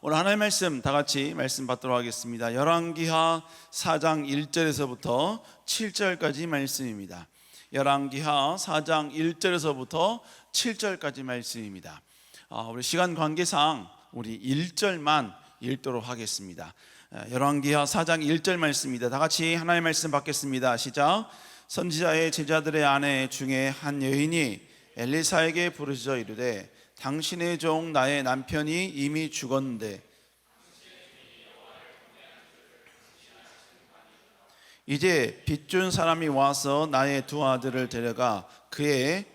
오늘 하나님의 말씀 다 같이 말씀 받도록 하겠습니다. 열왕기하 4장 1절에서부터 7절까지 말씀입니다. 열왕기하 4장 1절에서부터 7절까지 말씀입니다. 우리 시간 관계상 우리 1절만 읽도록 하겠습니다. 열왕기하 4장 1절 말씀입니다. 다 같이 하나님의 말씀 받겠습니다. 시작. 선지자의 제자들의 아내 중에 한 여인이 엘리사에게 부르짖어 이르되 당신의 종 나의 남편이 이미 죽었는데 이제 빚준 사람이 와서 나의 두 아들을 데려가 그의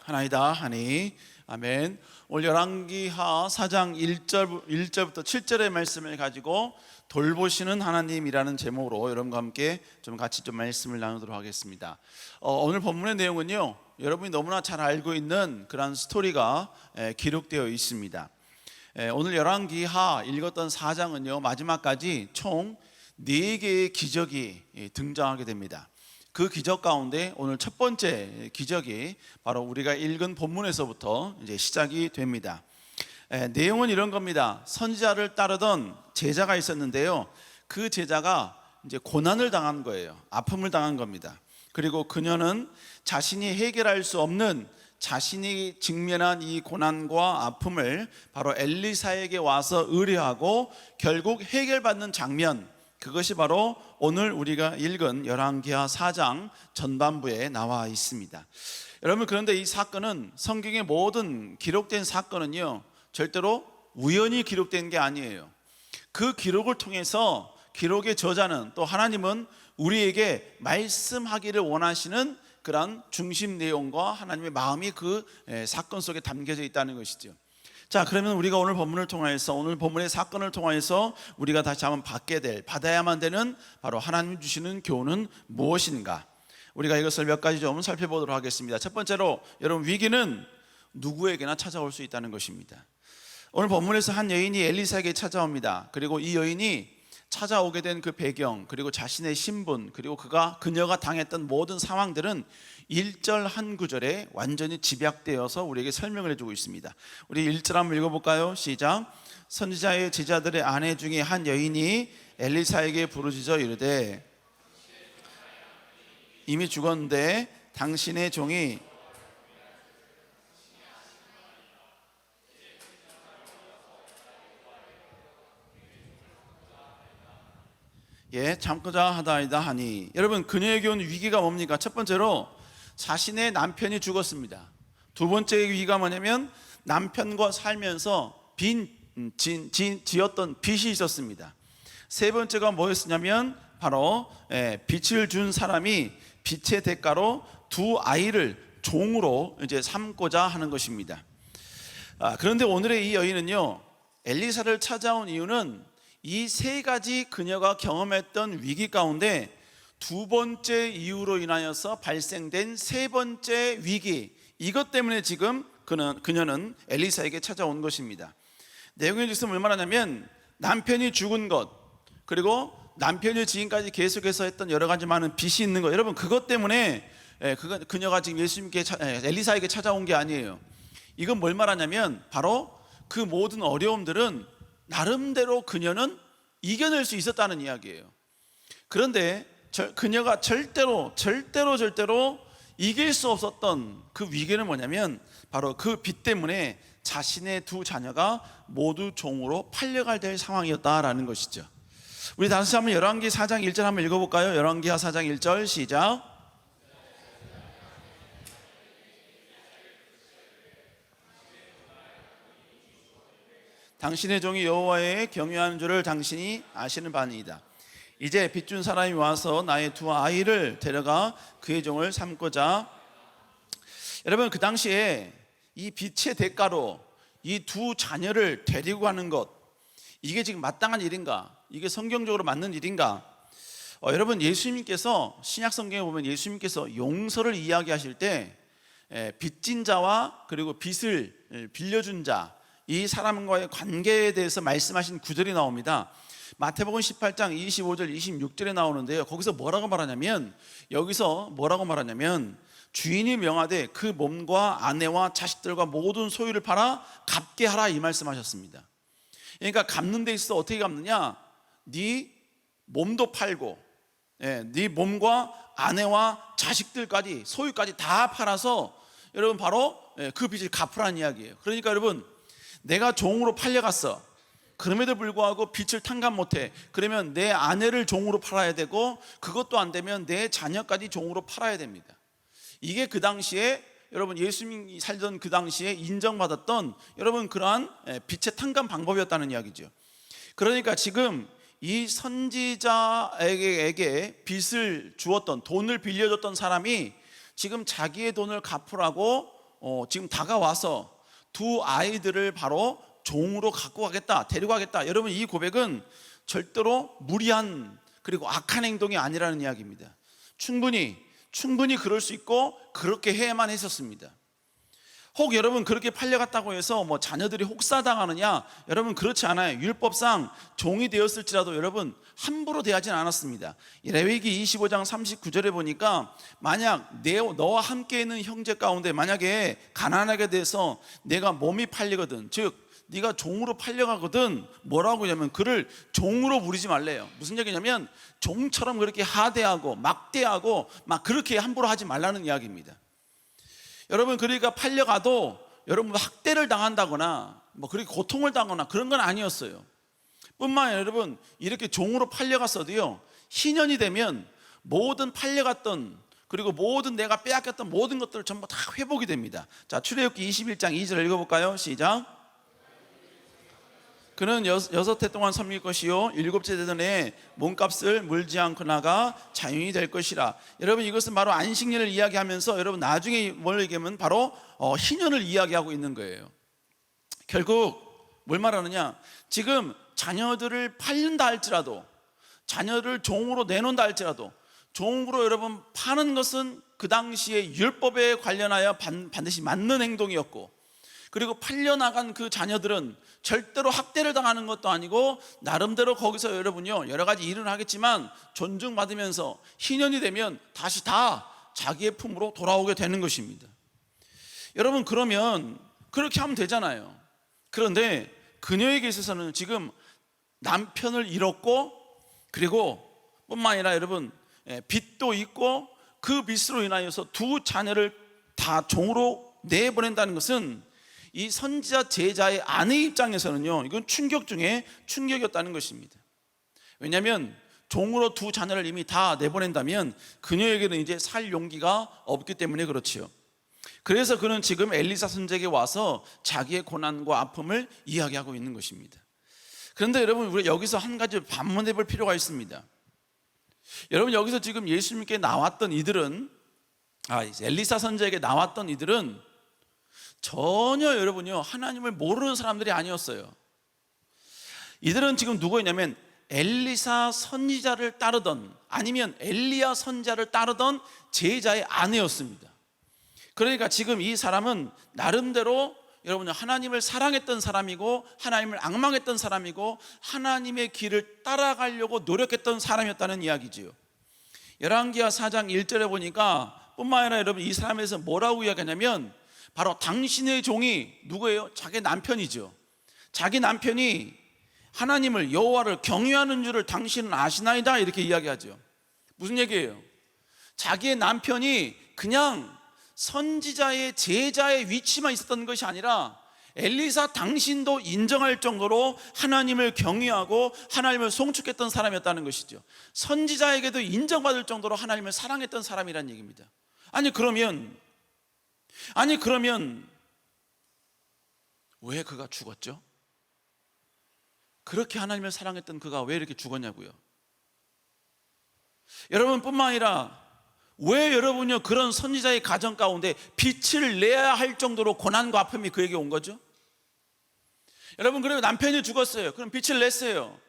하나이다 하니. 아멘. 오늘 열왕기하 4장 1절부터 7절의 말씀을 가지고 돌보시는 하나님이라는 제목으로 여러분과 함께 좀 같이 좀 말씀을 나누도록 하겠습니다. 오늘 본문의 내용은요, 여러분이 너무나 잘 알고 있는 그런 스토리가 기록되어 있습니다. 오늘 열왕기하 읽었던 4장은요, 마지막까지 총 4개의 기적이 등장하게 됩니다. 그 기적 가운데 오늘 첫 번째 기적이 바로 우리가 읽은 본문에서부터 이제 시작이 됩니다. 내용은 이런 겁니다. 선지자를 따르던 제자가 있었는데요, 그 제자가 이제 고난을 당한 거예요. 아픔을 당한 겁니다. 그리고 그녀는 자신이 해결할 수 없는, 자신이 직면한 이 고난과 아픔을 바로 엘리사에게 와서 의뢰하고 결국 해결받는 장면, 그것이 바로 오늘 우리가 읽은 열왕기하 4장 전반부에 나와 있습니다. 여러분, 그런데 이 사건은, 성경의 모든 기록된 사건은요, 절대로 우연히 기록된 게 아니에요. 그 기록을 통해서 기록의 저자는, 또 하나님은 우리에게 말씀하기를 원하시는 그런 중심 내용과 하나님의 마음이 그 사건 속에 담겨져 있다는 것이죠. 자, 그러면 우리가 오늘 본문을 통해서, 오늘 본문의 사건을 통해서 우리가 다시 한번 받아야만 되는 바로 하나님 주시는 교훈은 무엇인가? 우리가 이것을 몇 가지 좀 살펴보도록 하겠습니다. 첫 번째로, 여러분, 위기는 누구에게나 찾아올 수 있다는 것입니다. 오늘 본문에서 한 여인이 엘리사에게 찾아옵니다. 그리고 이 여인이 찾아오게 된 그 배경, 그리고 자신의 신분, 그리고 그녀가 당했던 모든 상황들은 1절 한 구절에 완전히 집약되어서 우리에게 설명을 해주고 있습니다. 우리 1절 한번 읽어볼까요? 시작. 선지자의 제자들의 아내 중에 한 여인이 엘리사에게 부르짖어 이르되 이미 죽었는데 당신의 종이 참고자 하다이다 하니. 여러분, 그녀에게 온 위기가 뭡니까? 첫 번째로 자신의 남편이 죽었습니다. 두 번째 위기가 뭐냐면 남편과 살면서 지었던 빚이 있었습니다. 세 번째가 뭐였냐면 바로 빚을 준 사람이 빚의 대가로 두 아이를 종으로 이제 삼고자 하는 것입니다. 그런데 오늘의 이 여인은요, 엘리사를 찾아온 이유는 이 세 가지 그녀가 경험했던 위기 가운데 두 번째 이유로 인하여서 발생된 세 번째 위기, 이것 때문에 지금 그녀는 엘리사에게 찾아온 것입니다. 내용의 주석은 얼마나 하냐면 남편이 죽은 것, 그리고 남편이 지금까지 계속해서 했던 여러 가지 많은 빚이 있는 것, 여러분, 그것 때문에 그녀가 지금 엘리사에게 찾아온 게 아니에요. 이건 뭘 말하냐면 바로 그 모든 어려움들은 나름대로 그녀는 이겨낼 수 있었다는 이야기예요. 그런데 그녀가 절대로 이길 수 없었던 그 위기는 뭐냐면 바로 그 빚 때문에 자신의 두 자녀가 모두 종으로 팔려갈 될 상황이었다라는 것이죠. 우리 다시 한번 열왕기 4장 1절 한번 읽어볼까요? 열왕기하 4장 1절 시작. 당신의 종이 여호와의 경외하는 줄을 당신이 아시는 바니이다. 이제 빚준 사람이 와서 나의 두 아이를 데려가 그의 종을 삼고자. 여러분, 그 당시에 이 빚의 대가로 이 두 자녀를 데리고 가는 것, 이게 지금 마땅한 일인가? 이게 성경적으로 맞는 일인가? 여러분, 예수님께서 신약 성경에 보면 예수님께서 용서를 이야기하실 때 빚진 자와 그리고 빚을 빌려준 자, 이 사람과의 관계에 대해서 말씀하신 구절이 나옵니다. 마태복음 18장 25절 26절에 나오는데요, 거기서 뭐라고 말하냐면 주인이 명하되 그 몸과 아내와 자식들과 모든 소유를 팔아 갚게 하라, 이 말씀하셨습니다. 그러니까 갚는 데 있어 어떻게 갚느냐? 네 몸도 팔고, 네 몸과 아내와 자식들까지, 소유까지 다 팔아서 여러분 바로 그 빚을 갚으라는 이야기예요. 그러니까 여러분, 내가 종으로 팔려갔어. 그럼에도 불구하고 빚을 탕감 못해. 그러면 내 아내를 종으로 팔아야 되고, 그것도 안 되면 내 자녀까지 종으로 팔아야 됩니다. 이게 그 당시에 여러분, 예수님이 살던 그 당시에 인정받았던 여러분 그러한 빚의 탕감 방법이었다는 이야기죠. 그러니까 지금 이 선지자에게 빚을 주었던, 돈을 빌려줬던 사람이 지금 자기의 돈을 갚으라고 지금 다가와서 두 아이들을 바로 종으로 갖고 가겠다, 데리고 가겠다. 여러분, 이 고백은 절대로 무리한 그리고 악한 행동이 아니라는 이야기입니다. 충분히 그럴 수 있고 그렇게 해야만 했었습니다. 혹 여러분 그렇게 팔려갔다고 해서 뭐 자녀들이 혹사당하느냐? 여러분 그렇지 않아요. 율법상 종이 되었을지라도 여러분 함부로 대하진 않았습니다. 레위기 25장 39절에 보니까 만약 너와 함께 있는 형제 가운데 만약에 가난하게 돼서 내가 몸이 팔리거든, 즉 네가 종으로 팔려가거든, 뭐라고 하냐면 그를 종으로 부리지 말래요. 무슨 얘기냐면 종처럼 그렇게 하대하고 막대하고 막 그렇게 함부로 하지 말라는 이야기입니다. 여러분, 그러니까 팔려가도 여러분 학대를 당한다거나 뭐 그렇게 고통을 당하거나 그런 건 아니었어요. 뿐만 아니라 여러분, 이렇게 종으로 팔려갔어도요, 희년이 되면 모든 팔려갔던 그리고 모든 내가 빼앗겼던 모든 것들을 전부 다 회복이 됩니다. 자, 출애굽기 21장 2절 읽어볼까요? 시작. 그는 6해 동안 섬길 것이요 7째 되던 몸값을 물지 않고 나가 자유인이 될 것이라. 여러분, 이것은 바로 안식년을 이야기하면서 여러분 나중에 뭘 얘기하면 바로 희년을 이야기하고 있는 거예요. 결국 뭘 말하느냐? 지금 자녀들을 팔린다 할지라도, 자녀를 종으로 내놓는다 할지라도, 종으로 여러분 파는 것은 그 당시에 율법에 관련하여 반드시 맞는 행동이었고, 그리고 팔려나간 그 자녀들은 절대로 학대를 당하는 것도 아니고 나름대로 거기서 여러분요 여러 가지 일을 하겠지만 존중받으면서 희년이 되면 다시 다 자기의 품으로 돌아오게 되는 것입니다. 여러분, 그러면 그렇게 하면 되잖아요. 그런데 그녀에게 있어서는 지금 남편을 잃었고, 그리고 뿐만 아니라 여러분 빚도 있고, 그 빚으로 인하여서 두 자녀를 다 종으로 내보낸다는 것은 이 선지자 제자의 아내 입장에서는요, 이건 충격 중에 충격이었다는 것입니다. 왜냐하면 종으로 두 자녀를 이미 다 내보낸다면 그녀에게는 이제 살 용기가 없기 때문에 그렇지요. 그래서 그는 지금 엘리사 선지자에게 와서 자기의 고난과 아픔을 이야기하고 있는 것입니다. 그런데 여러분, 우리 여기서 한 가지 반문해 볼 필요가 있습니다. 여러분, 여기서 지금 예수님께 나왔던 이들은, 엘리사 선지자에게 나왔던 이들은 전혀 여러분요 하나님을 모르는 사람들이 아니었어요. 이들은 지금 누구였냐면 엘리사 선지자를 따르던, 아니면 엘리야 선지자를 따르던 제자의 아내였습니다. 그러니까 지금 이 사람은 나름대로 여러분 하나님을 사랑했던 사람이고, 하나님을 앙망했던 사람이고, 하나님의 길을 따라가려고 노력했던 사람이었다는 이야기지요. 열왕기하 4장 1절에 보니까 뿐만 아니라 여러분 이 사람에서 뭐라고 이야기하냐면 바로 당신의 종이 누구예요? 자기 남편이죠. 자기 남편이 하나님을, 여호와를 경외하는 줄을 당신은 아시나이다, 이렇게 이야기하죠. 무슨 얘기예요? 자기의 남편이 그냥 선지자의 제자의 위치만 있었던 것이 아니라 엘리사 당신도 인정할 정도로 하나님을 경외하고 하나님을 송축했던 사람이었다는 것이죠. 선지자에게도 인정받을 정도로 하나님을 사랑했던 사람이란 얘기입니다. 아니 그러면 왜 그가 죽었죠? 그렇게 하나님을 사랑했던 그가 왜 이렇게 죽었냐고요? 여러분, 뿐만 아니라 왜 여러분요 그런 선지자의 가정 가운데 빛을 내야 할 정도로 고난과 아픔이 그에게 온 거죠? 여러분, 그리고 남편이 죽었어요. 그럼 빛을 냈어요.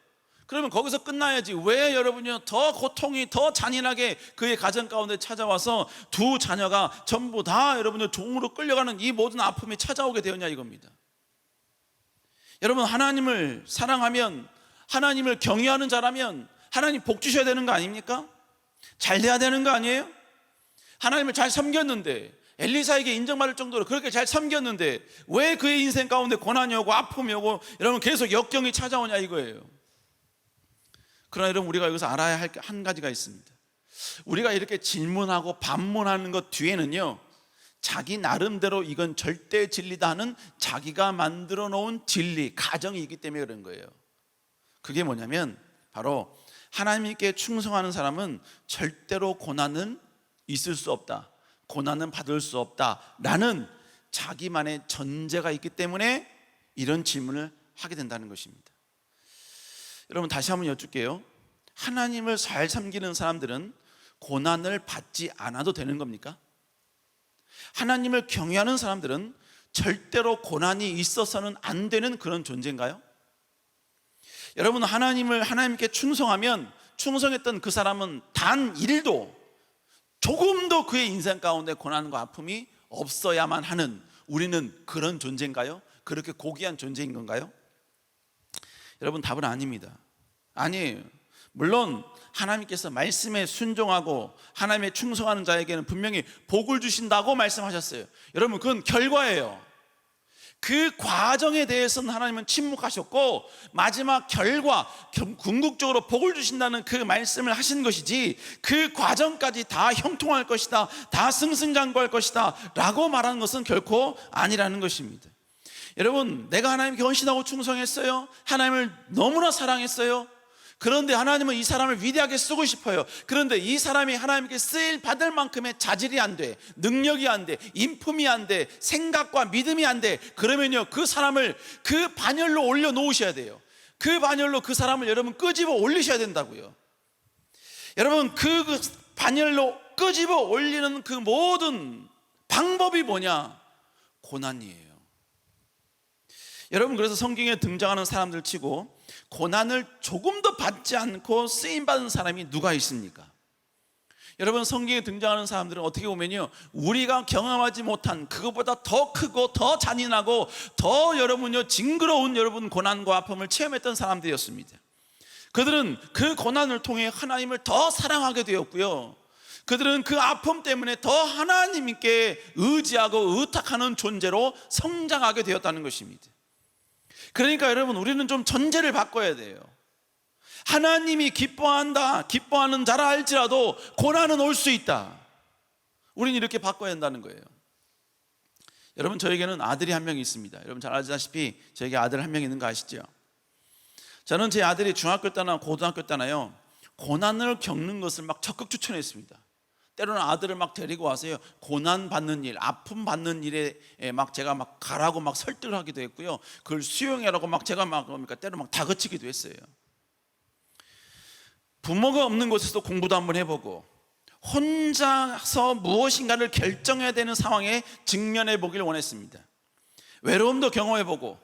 그러면 거기서 끝나야지. 왜 여러분요 더 고통이 더 잔인하게 그의 가정 가운데 찾아와서 두 자녀가 전부 다 여러분요 종으로 끌려가는 이 모든 아픔이 찾아오게 되었냐 이겁니다. 여러분, 하나님을 사랑하면, 하나님을 경외하는 자라면 하나님 복 주셔야 되는 거 아닙니까? 잘 돼야 되는 거 아니에요? 하나님을 잘 섬겼는데, 엘리사에게 인정받을 정도로 그렇게 잘 섬겼는데 왜 그의 인생 가운데 고난이 오고 아픔이 오고 여러분 계속 역경이 찾아오냐 이거예요. 그러나 여러분 우리가 여기서 알아야 할 한 가지가 있습니다. 우리가 이렇게 질문하고 반문하는 것 뒤에는요, 자기 나름대로 이건 절대 진리다 하는 자기가 만들어 놓은 진리, 가정이 있기 때문에 그런 거예요. 그게 뭐냐면 바로 하나님께 충성하는 사람은 절대로 고난은 있을 수 없다, 고난은 받을 수 없다 라는 자기만의 전제가 있기 때문에 이런 질문을 하게 된다는 것입니다. 여러분 다시 한번 여쭙게요, 하나님을 잘 섬기는 사람들은 고난을 받지 않아도 되는 겁니까? 하나님을 경외하는 사람들은 절대로 고난이 있어서는 안 되는 그런 존재인가요? 여러분 하나님께 충성하면 충성했던 그 사람은 단 1도 조금도 그의 인생 가운데 고난과 아픔이 없어야만 하는, 우리는 그런 존재인가요? 그렇게 고귀한 존재인 건가요? 여러분 답은 아닙니다. 아니에요. 물론 하나님께서 말씀에 순종하고 하나님에 충성하는 자에게는 분명히 복을 주신다고 말씀하셨어요. 여러분 그건 결과예요. 그 과정에 대해서는 하나님은 침묵하셨고 마지막 결과, 궁극적으로 복을 주신다는 그 말씀을 하신 것이지, 그 과정까지 다 형통할 것이다, 다 승승장구할 것이다 라고 말하는 것은 결코 아니라는 것입니다. 여러분 내가 하나님께 헌신하고 충성했어요. 하나님을 너무나 사랑했어요. 그런데 하나님은 이 사람을 위대하게 쓰고 싶어요. 그런데 이 사람이 하나님께 쓰일 받을 만큼의 자질이 안 돼, 능력이 안 돼, 인품이 안 돼, 생각과 믿음이 안 돼. 그러면요 그 사람을 그 반열로 올려 놓으셔야 돼요. 그 반열로 그 사람을 여러분 끄집어 올리셔야 된다고요. 여러분 그 반열로 끄집어 올리는 그 모든 방법이 뭐냐? 고난이에요. 여러분 그래서 성경에 등장하는 사람들 치고 고난을 조금도 받지 않고 쓰임받은 사람이 누가 있습니까? 여러분 성경에 등장하는 사람들은 어떻게 보면요, 우리가 경험하지 못한 그것보다 더 크고 더 잔인하고 더 여러분요 징그러운 여러분 고난과 아픔을 체험했던 사람들이었습니다. 그들은 그 고난을 통해 하나님을 더 사랑하게 되었고요, 그들은 그 아픔 때문에 더 하나님께 의지하고 의탁하는 존재로 성장하게 되었다는 것입니다. 그러니까 여러분 우리는 좀 전제를 바꿔야 돼요. 하나님이 기뻐하는 자라 할지라도 고난은 올 수 있다. 우리는 이렇게 바꿔야 한다는 거예요. 여러분 저에게는 아들이 한 명 있습니다. 여러분 잘 아시다시피 저에게 아들 한 명 있는 거 아시죠? 저는 제 아들이 중학교 때나 고등학교 때나요 고난을 겪는 것을 막 적극 추천했습니다. 때로는 아들을 막 데리고 와서요 고난 받는 일, 아픔 받는 일에 막 제가 막 가라고 막 설득을 하기도 했고요, 그걸 수용하라고 막 제가 막 때로 막 다그치기도 했어요. 부모가 없는 곳에서 공부도 한번 해보고 혼자서 무엇인가를 결정해야 되는 상황에 직면해 보길 원했습니다. 외로움도 경험해보고,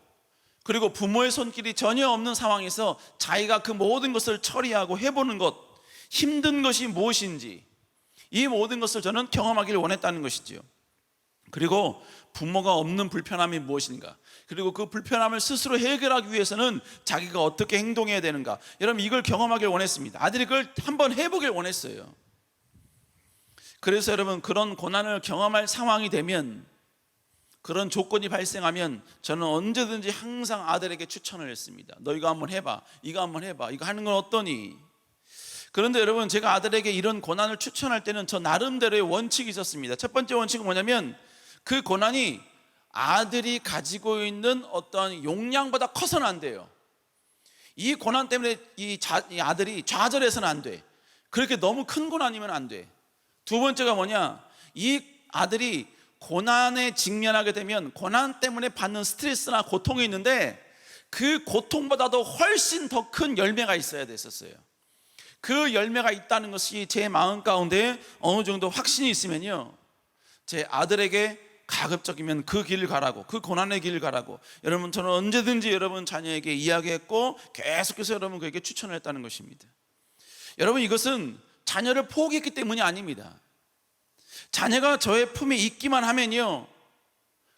그리고 부모의 손길이 전혀 없는 상황에서 자기가 그 모든 것을 처리하고 해보는 것, 힘든 것이 무엇인지 이 모든 것을 저는 경험하기를 원했다는 것이지요. 그리고 부모가 없는 불편함이 무엇인가, 그리고 그 불편함을 스스로 해결하기 위해서는 자기가 어떻게 행동해야 되는가, 여러분 이걸 경험하길 원했습니다. 아들이 그걸 한번 해보길 원했어요. 그래서 여러분 그런 고난을 경험할 상황이 되면, 그런 조건이 발생하면 저는 언제든지 항상 아들에게 추천을 했습니다. 너 이거 한번 해봐, 이거 한번 해봐, 이거 하는 건 어떠니? 그런데 여러분 제가 아들에게 이런 고난을 추천할 때는 저 나름대로의 원칙이 있었습니다. 첫 번째 원칙은 뭐냐면 그 고난이 아들이 가지고 있는 어떤 용량보다 커서는 안 돼요. 이 고난 때문에 이 아들이 좌절해서는 안 돼. 그렇게 너무 큰 고난이면 안 돼. 두 번째가 뭐냐, 이 아들이 고난에 직면하게 되면 고난 때문에 받는 스트레스나 고통이 있는데 그 고통보다도 훨씬 더 큰 열매가 있어야 됐었어요. 그 열매가 있다는 것이 제 마음 가운데 어느 정도 확신이 있으면요, 제 아들에게 가급적이면 그 길을 가라고, 그 고난의 길을 가라고 여러분 저는 언제든지 여러분 자녀에게 이야기했고 계속해서 여러분 그에게 추천을 했다는 것입니다. 여러분 이것은 자녀를 포기했기 때문이 아닙니다. 자녀가 저의 품에 있기만 하면요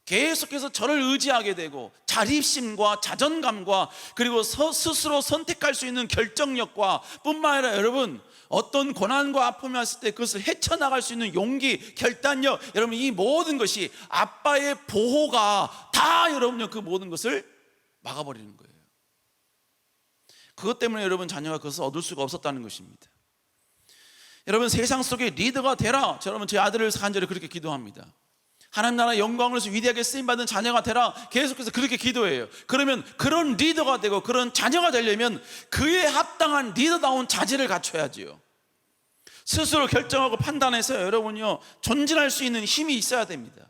계속해서 저를 의지하게 되고 자립심과 자존감과 그리고 스스로 선택할 수 있는 결정력과 뿐만 아니라 여러분 어떤 고난과 아픔이 왔을 때 그것을 헤쳐나갈 수 있는 용기, 결단력, 여러분 이 모든 것이 아빠의 보호가 다 여러분요 그 모든 것을 막아버리는 거예요. 그것 때문에 여러분 자녀가 그것을 얻을 수가 없었다는 것입니다. 여러분 세상 속에 리더가 되라. 여러분 제 아들을 간절히 그렇게 기도합니다. 하나님 나라 영광을 위해서 위대하게 쓰임받은 자녀가 되라. 계속해서 그렇게 기도해요. 그러면 그런 리더가 되고 그런 자녀가 되려면 그에 합당한 리더다운 자질을 갖춰야지요. 스스로 결정하고 판단해서 여러분요 존진할 수 있는 힘이 있어야 됩니다.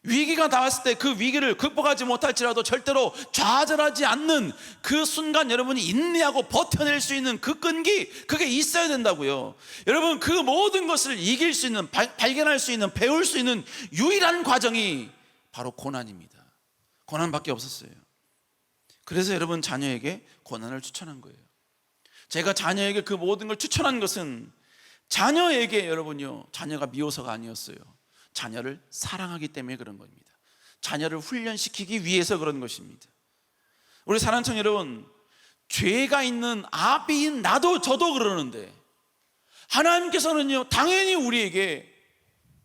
위기가 닿았을 때 그 위기를 극복하지 못할지라도 절대로 좌절하지 않는 그 순간 여러분이 인내하고 버텨낼 수 있는 그 끈기, 그게 있어야 된다고요. 여러분 그 모든 것을 이길 수 있는, 발견할 수 있는, 배울 수 있는 유일한 과정이 바로 고난입니다. 고난밖에 없었어요. 그래서 여러분 자녀에게 고난을 추천한 거예요. 제가 자녀에게 그 모든 걸 추천한 것은 자녀에게 여러분요 자녀가 미워서가 아니었어요. 자녀를 사랑하기 때문에 그런 겁니다. 자녀를 훈련시키기 위해서 그런 것입니다. 우리 사랑청 여러분, 죄가 있는 아비인 나도 저도 그러는데 하나님께서는요 당연히 우리에게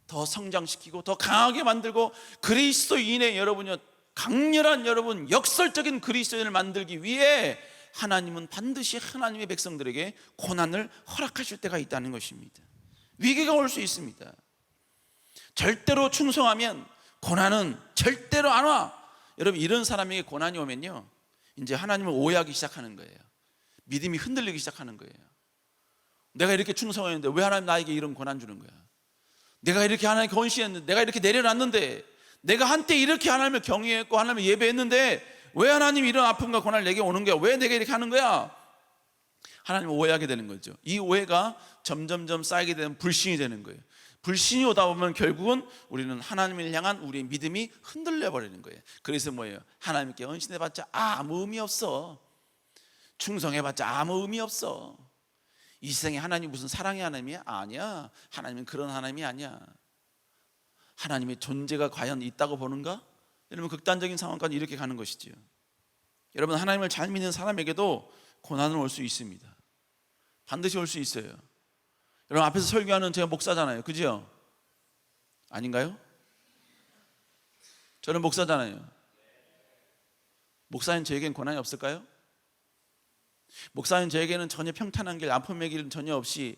더 성장시키고 더 강하게 만들고 그리스도인의 여러분요 강렬한 여러분 역설적인 그리스도인을 만들기 위해 하나님은 반드시 하나님의 백성들에게 고난을 허락하실 때가 있다는 것입니다. 위기가 올 수 있습니다. 절대로 충성하면 고난은 절대로 안 와. 여러분 이런 사람에게 고난이 오면요 이제 하나님을 오해하기 시작하는 거예요. 믿음이 흔들리기 시작하는 거예요. 내가 이렇게 충성했는데 왜 하나님 나에게 이런 고난 주는 거야? 내가 이렇게 하나님께 헌신했는데, 내가 이렇게 내려놨는데, 내가 한때 이렇게 하나님을 경외했고 하나님을 예배했는데 왜 하나님 이런 아픔과 고난을 내게 오는 거야? 왜 내가 이렇게 하는 거야? 하나님을 오해하게 되는 거죠. 이 오해가 점점점 쌓이게 되면 불신이 되는 거예요. 불신이 오다 보면 결국은 우리는 하나님을 향한 우리의 믿음이 흔들려 버리는 거예요. 그래서 뭐예요? 하나님께 헌신해봤자 아무 의미 없어. 충성해봤자 아무 의미 없어. 이 세상에 하나님 무슨 사랑의 하나님이야? 아니야. 하나님은 그런 하나님이 아니야. 하나님의 존재가 과연 있다고 보는가? 여러분 극단적인 상황까지 이렇게 가는 것이지요. 여러분 하나님을 잘 믿는 사람에게도 고난은 올 수 있습니다. 반드시 올 수 있어요. 여러분 앞에서 설교하는 제가 목사잖아요. 그죠? 아닌가요? 저는 목사잖아요. 목사님 저에겐 고난이 없을까요? 목사님 저에게는 전혀 평탄한 길, 아픔의 길은 전혀 없이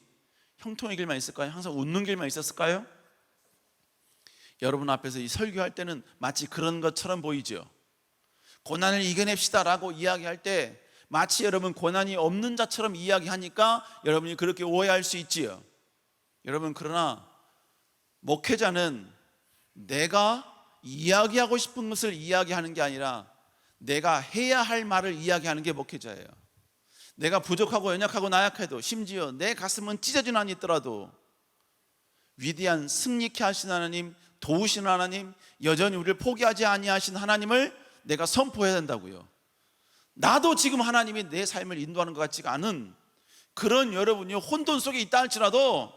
형통의 길만 있을까요? 항상 웃는 길만 있었을까요? 여러분 앞에서 이 설교할 때는 마치 그런 것처럼 보이죠. 고난을 이겨냅시다라고 이야기할 때 마치 여러분 고난이 없는 자처럼 이야기하니까 여러분이 그렇게 오해할 수 있지요. 여러분 그러나 목회자는 내가 이야기하고 싶은 것을 이야기하는 게 아니라 내가 해야 할 말을 이야기하는 게 목회자예요. 내가 부족하고 연약하고 나약해도 심지어 내 가슴은 찢어진 한이 있더라도 위대한 승리케 하신 하나님, 도우시는 하나님, 여전히 우리를 포기하지 아니하신 하나님을 내가 선포해야 된다고요. 나도 지금 하나님이 내 삶을 인도하는 것 같지가 않은 그런 여러분이 혼돈 속에 있다 할지라도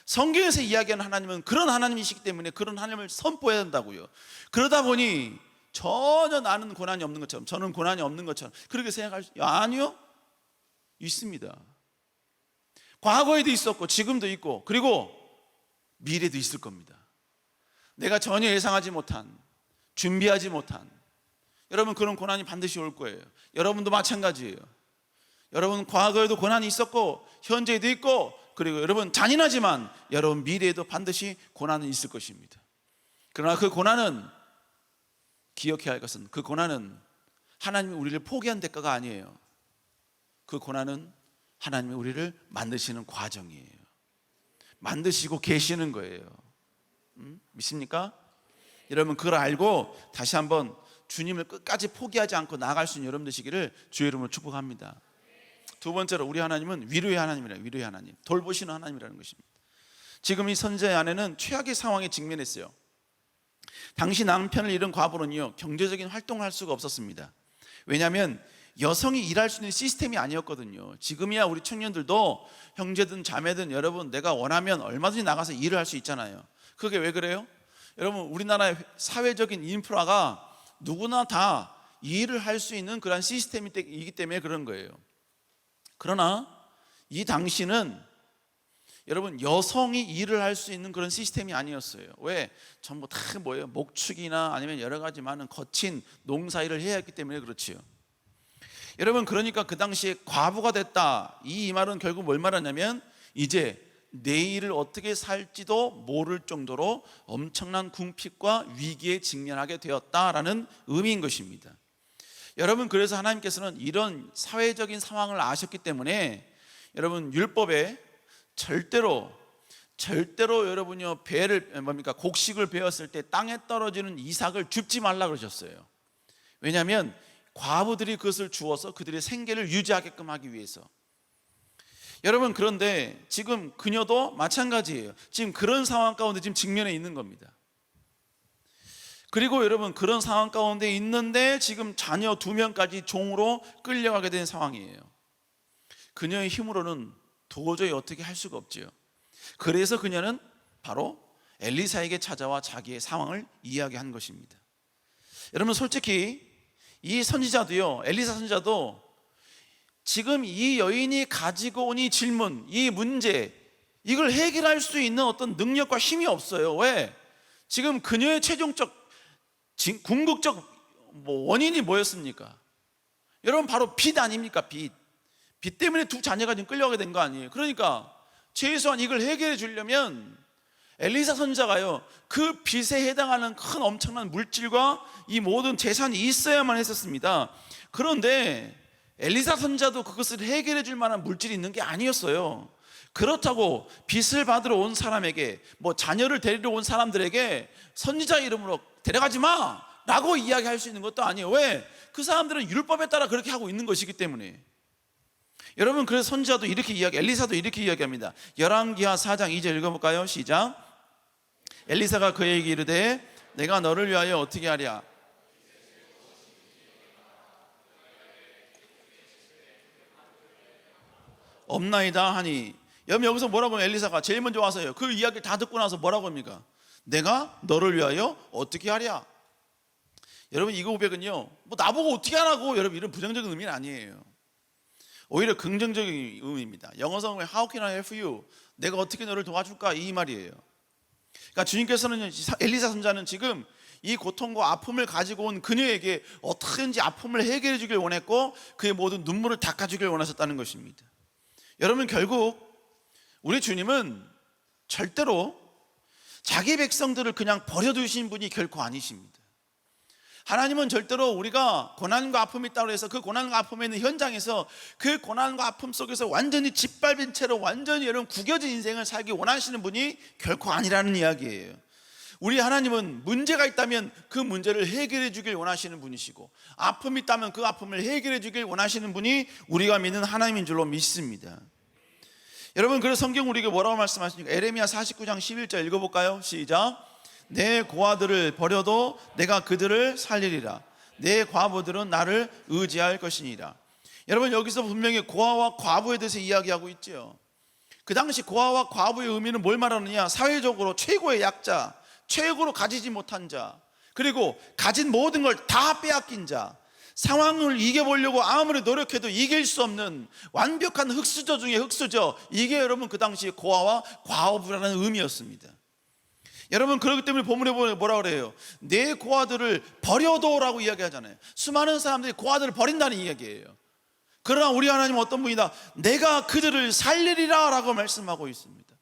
성경에서 이야기하는 하나님은 그런 하나님이시기 때문에 그런 하나님을 선포해야 된다고요. 그러다 보니 전혀 나는 고난이 없는 것처럼, 저는 고난이 없는 것처럼 그렇게 생각할 수 아니요? 있습니다. 과거에도 있었고 지금도 있고 그리고 미래도 있을 겁니다. 내가 전혀 예상하지 못한, 준비하지 못한 여러분 그런 고난이 반드시 올 거예요. 여러분도 마찬가지예요. 여러분 과거에도 고난이 있었고 현재에도 있고 그리고 여러분 잔인하지만 여러분 미래에도 반드시 고난은 있을 것입니다. 그러나 그 고난은 기억해야 할 것은 그 고난은 하나님이 우리를 포기한 대가가 아니에요. 그 고난은 하나님이 우리를 만드시는 과정이에요. 만드시고 계시는 거예요. 믿습니까? 여러분 그걸 알고 다시 한번 주님을 끝까지 포기하지 않고 나아갈 수 있는 여러분 되시기를 주의 이름으로 축복합니다. 두 번째로 우리 하나님은 위로의 하나님이라, 위로의 하나님, 돌보시는 하나님이라는 것입니다. 지금 이 선지자의 아내는 최악의 상황에 직면했어요. 당시 남편을 잃은 과부는요 경제적인 활동을 할 수가 없었습니다. 왜냐하면 여성이 일할 수 있는 시스템이 아니었거든요. 지금이야 우리 청년들도 형제든 자매든 여러분 내가 원하면 얼마든지 나가서 일을 할 수 있잖아요. 그게 왜 그래요? 여러분, 우리나라의 사회적인 인프라가 누구나 다 일을 할 수 있는 그런 시스템이기 때문에 그런 거예요. 그러나 이 당시는 여러분, 여성이 일을 할 수 있는 그런 시스템이 아니었어요. 왜? 전부 다 뭐예요? 목축이나 아니면 여러 가지 많은 거친 농사일을 해야 했기 때문에 그렇지요. 여러분, 그러니까 그 당시에 과부가 됐다, 이 말은 결국 뭘 말하냐면 이제 내일을 어떻게 살지도 모를 정도로 엄청난 궁핍과 위기에 직면하게 되었다라는 의미인 것입니다. 여러분, 그래서 하나님께서는 이런 사회적인 상황을 아셨기 때문에 여러분, 율법에 절대로 여러분이요, 곡식을 베었을 때 땅에 떨어지는 이삭을 줍지 말라 그러셨어요. 왜냐하면 과부들이 그것을 주어서 그들의 생계를 유지하게끔 하기 위해서. 여러분, 그런데 지금 그녀도 마찬가지예요. 지금 그런 상황 가운데 지금 직면해 있는 겁니다. 그리고 여러분, 그런 상황 가운데 있는데 지금 자녀 2명까지 종으로 끌려가게 된 상황이에요. 그녀의 힘으로는 도저히 어떻게 할 수가 없지요. 그래서 그녀는 바로 엘리사에게 찾아와 자기의 상황을 이야기한 것입니다. 여러분, 솔직히 이 선지자도요, 엘리사 선지자도 지금 이 여인이 가지고 온 이 질문, 이 문제, 이걸 해결할 수 있는 어떤 능력과 힘이 없어요. 왜? 지금 그녀의 최종적 궁극적 원인이 뭐였습니까? 여러분, 바로 빚 아닙니까? 빚 때문에 2 자녀가 지금 끌려가게 된 거 아니에요? 그러니까 최소한 이걸 해결해 주려면 엘리사 선지자가요, 그 빚에 해당하는 큰 엄청난 물질과 이 모든 재산이 있어야만 했었습니다. 그런데 엘리사 선지자도 그것을 해결해 줄 만한 물질이 있는 게 아니었어요. 그렇다고 빚을 받으러 온 사람에게, 자녀를 데리러 온 사람들에게 선지자 이름으로 데려가지 마 라고 이야기할 수 있는 것도 아니에요. 왜? 그 사람들은 율법에 따라 그렇게 하고 있는 것이기 때문에. 여러분, 그래서 선지자도 엘리사도 이렇게 이야기합니다. 열왕기하 4장 2절 읽어볼까요? 시작. 엘리사가 그에게 이르되 내가 너를 위하여 어떻게 하랴? 없나이다 하니. 여기서 뭐라고 하면 엘리사가 제일 먼저 와서요, 그 이야기를 다 듣고 나서 뭐라고 합니까? 내가 너를 위하여 어떻게 하랴? 여러분, 이 고백은요, 나보고 어떻게 하라고, 여러분, 이런 부정적인 의미는 아니에요. 오히려 긍정적인 의미입니다. 영어 성경에 How can I help you? 내가 어떻게 너를 도와줄까? 이 말이에요. 그러니까 주님께서는, 엘리사 선자는 지금 이 고통과 아픔을 가지고 온 그녀에게 어떻게든지 아픔을 해결해 주길 원했고 그의 모든 눈물을 닦아주길 원하셨다는 것입니다. 여러분, 결국 우리 주님은 절대로 자기 백성들을 그냥 버려두신 분이 결코 아니십니다. 하나님은 절대로 우리가 고난과 아픔이 있다고 해서 그 고난과 아픔에 있는 현장에서 그 고난과 아픔 속에서 완전히 짓밟힌 채로 완전히 여러분 구겨진 인생을 살기 원하시는 분이 결코 아니라는 이야기예요. 우리 하나님은 문제가 있다면 그 문제를 해결해 주길 원하시는 분이시고, 아픔이 있다면 그 아픔을 해결해 주길 원하시는 분이 우리가 믿는 하나님인 줄로 믿습니다. 여러분, 그래서 성경 우리에게 뭐라고 말씀하십니까? 에레미야 49장 11절 읽어볼까요? 시작. 내 고아들을 버려도 내가 그들을 살리리라. 내 과부들은 나를 의지할 것이니라. 여러분, 여기서 분명히 고아와 과부에 대해서 이야기하고 있죠. 그 당시 고아와 과부의 의미는 뭘 말하느냐? 사회적으로 최고의 약자, 최고로 가지지 못한 자, 그리고 가진 모든 걸 다 빼앗긴 자, 상황을 이겨보려고 아무리 노력해도 이길 수 없는 완벽한 흑수저 중에 흑수저, 이게 여러분 그 당시 고아와 과부라는 의미였습니다. 여러분, 그렇기 때문에 본문에 보면 뭐라 그래요? 내 고아들을 버려도라고 이야기하잖아요. 수많은 사람들이 고아들을 버린다는 이야기예요. 그러나 우리 하나님은 어떤 분이다? 내가 그들을 살리리라 라고 말씀하고 있습니다.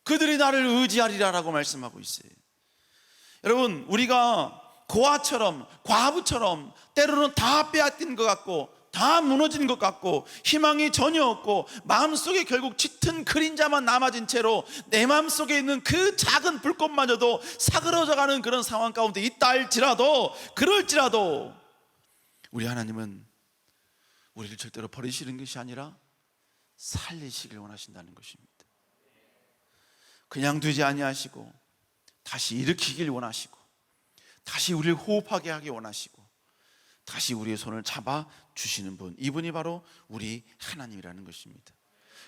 그들이 나를 의지하리라 라고 말씀하고 있어요. 여러분, 우리가 고아처럼 과부처럼 때로는 다 빼앗긴 것 같고 다 무너진 것 같고 희망이 전혀 없고 마음속에 결국 짙은 그림자만 남아진 채로 내 마음속에 있는 그 작은 불꽃마저도 사그러져가는 그런 상황 가운데 있다 할지라도, 그럴지라도 우리 하나님은 우리를 절대로 버리시는 것이 아니라 살리시길 원하신다는 것입니다. 그냥 두지 아니하시고 다시 일으키길 원하시고 다시 우리를 호흡하게 하기 원하시고 다시 우리의 손을 잡아 주시는 분, 이분이 바로 우리 하나님이라는 것입니다.